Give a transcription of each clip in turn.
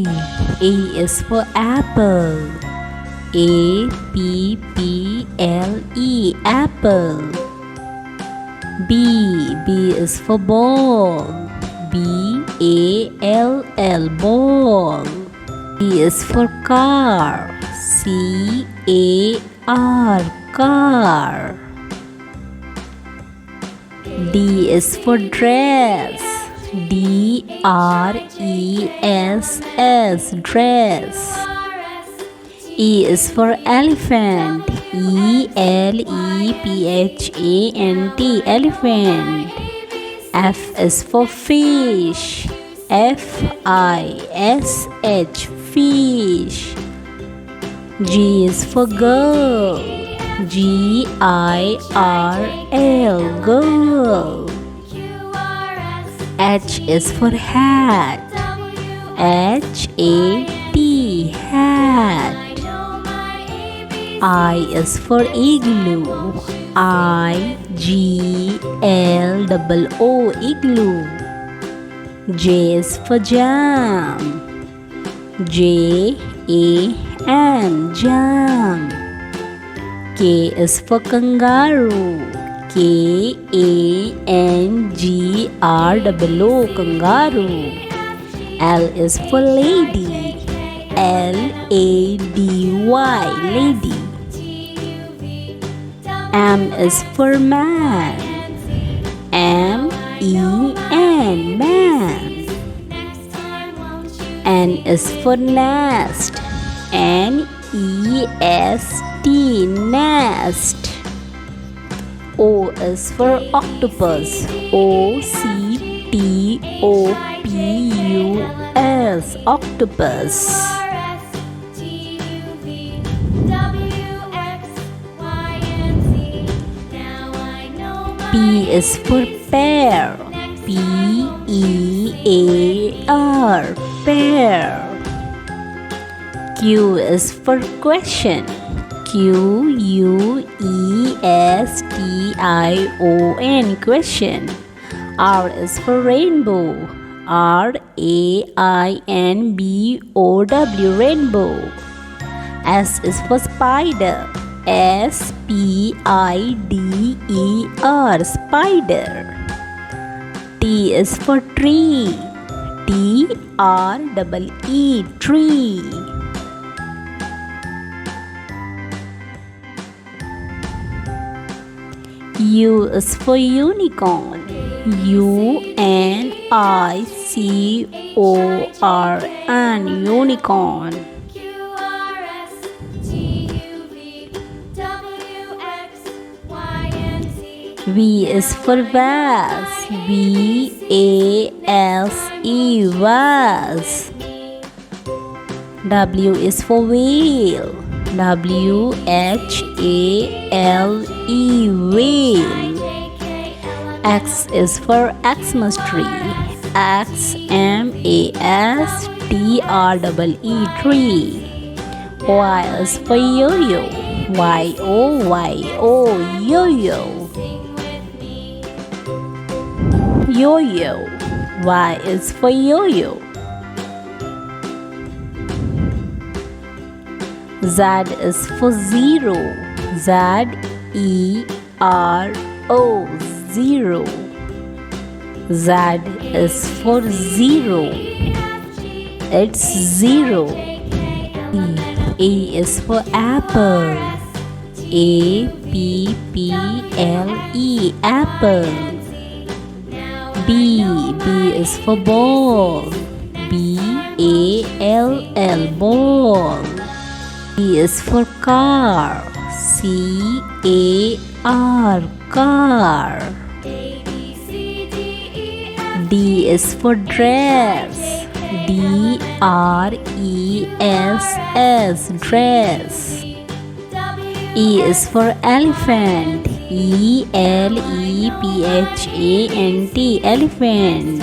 A is for apple. A-P-P-L-E, apple. B is for ball. B-A-L-L, ball. C is for car. C-A-R, car. D is for dress. D-R-E-S-S, dress. E is for elephant. E-L-E-P-H-A-N-T, elephant. F is for fish. F-I-S-H, fish. G is for girl. G-I-R-L, girl. H is for hat. H-A-T, hat. I is for igloo. I-G-L-O-O, igloo. J is for jam. J-A-M, jam. K is for kangaroo. K-A-N-G-R-O-O, kangaroo. L is for lady. L-A-D-Y, lady. M is for man. M-E-N, man. N is for nest. N-E-S-T, nest. O is for octopus. O-C-T-O-P-U-S, octopus. P is for pear. P-E-A-R, pear. Q is for question. Q-U-E-S-T-I-O-N, question. R is for rainbow. R-A-I-N-B-O-W, rainbow. S is for spider. S-P-I-D-E-R, spider. T is for tree. T-R-E-E, tree. U is for unicorn. U-N-I-C-O-R-N, unicorn. V is for vase. V-A-S-E, vase. W is for whale. W-H-A-L-E, whale. X is for Xmas tree. X-M-A-S-T-R-E-E, tree. Y is for yo-yo. Y-O-Y-O, yo-yo. Yo-yo. Y is for yo-yo. Z is for zero. Z-E-R-O, zero. Z is for zero. It's zero. A is for apple. A-P-P-L-E, apple. B is for ball. B-A-L-L, ball. C is for car. C-A-R, car. D is for dress. D-R-E-S-S, dress. E is for elephant. E-L-E-P-H-A-N-T, elephant.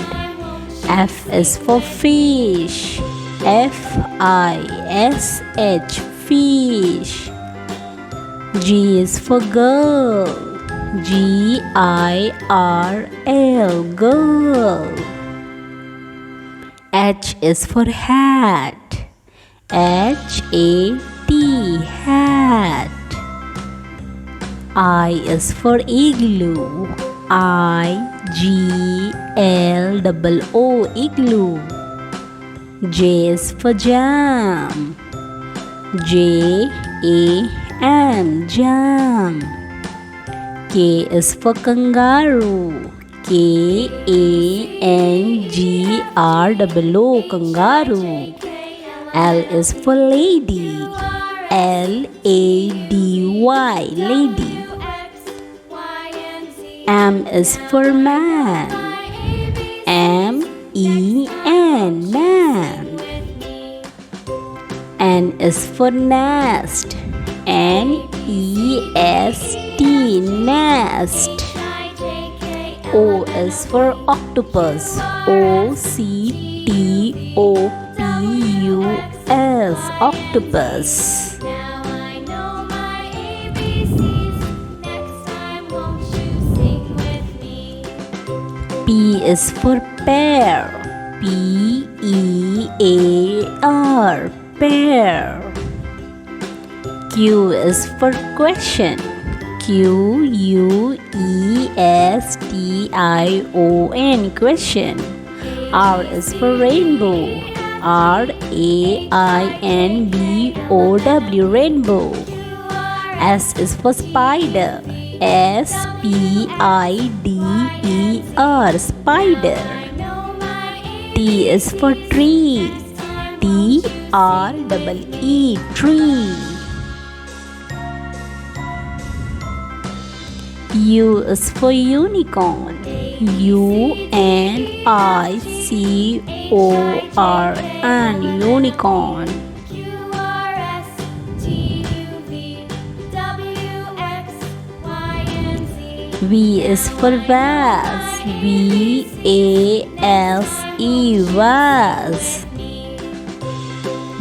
F is for fish. F-I-S-H, fish. G is for girl. G-I-R-L, girl. H is for hat. H-A-T, hat. I is for igloo. I-G-L-O-O, igloo. J is for jam. J-A-M, jam. K is for kangaroo. K-A-N-G-R-O-O, kangaroo. L is for lady. L-A-D-Y, lady. M is for man. M-E-N, man. N is for nest. N-E-S-T, nest. O is for octopus. O-C-T-O-P-U-S, octopus. P is for pear. P-E-A-R, pear. Q is for question. Q-U-E-S-T-I-O-N, question. R is for rainbow. R-A-I-N-B-O-W, rainbow. S is for spider. S-P-I-D-E-R, spider. T is for tree. T-R-E-E, tree. U is for unicorn. U-N-I-C-O-R-N, unicorn. V is for vase. V-A-S-E, vase.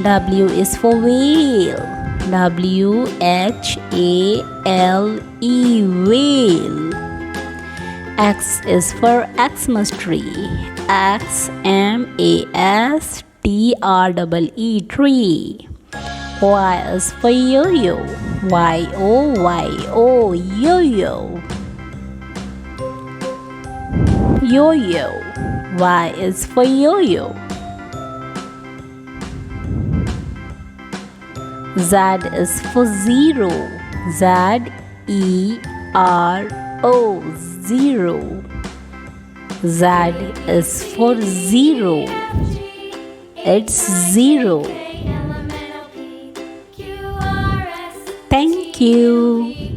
W is for whale. W-H-A-L-E, whale. X is for Xmas tree. X-M-A-S-T-R-E-E, tree. Y is for yo-yo. Y-O-Y-O, yo-yo. Yo-yo. Y is for yo-yo. Z is for zero. Z-E-R-O, zero. Z is for zero. It's zero. Thank you.